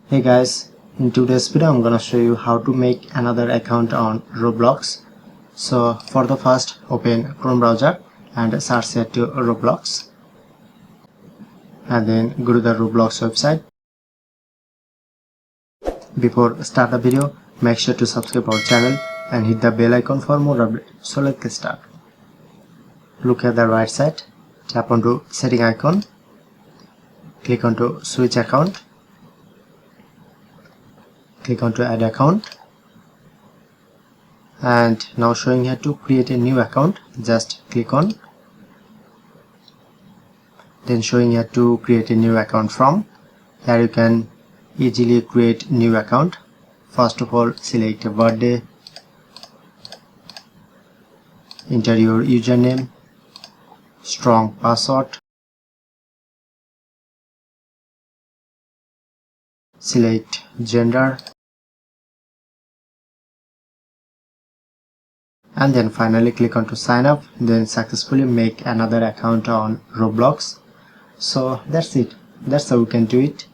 Hey guys, in today's video I'm gonna show you how to make another account on Roblox. So for the first, open Chrome browser and search here to Roblox, and then go to the Roblox website. Before start the video, make sure to subscribe our channel and hit the bell icon for more updates. So let's get started. Look at the right side, tap onto setting icon, click onto switch account, click on to add account, and now showing here to create a new account. Just click on, then showing here to create a new account from. Here you can easily create new account. First of all, select a birthday, enter your username, strong password, select gender, and then finally click on to sign up. Then successfully make another account on Roblox. So that's it. That's how you can do it.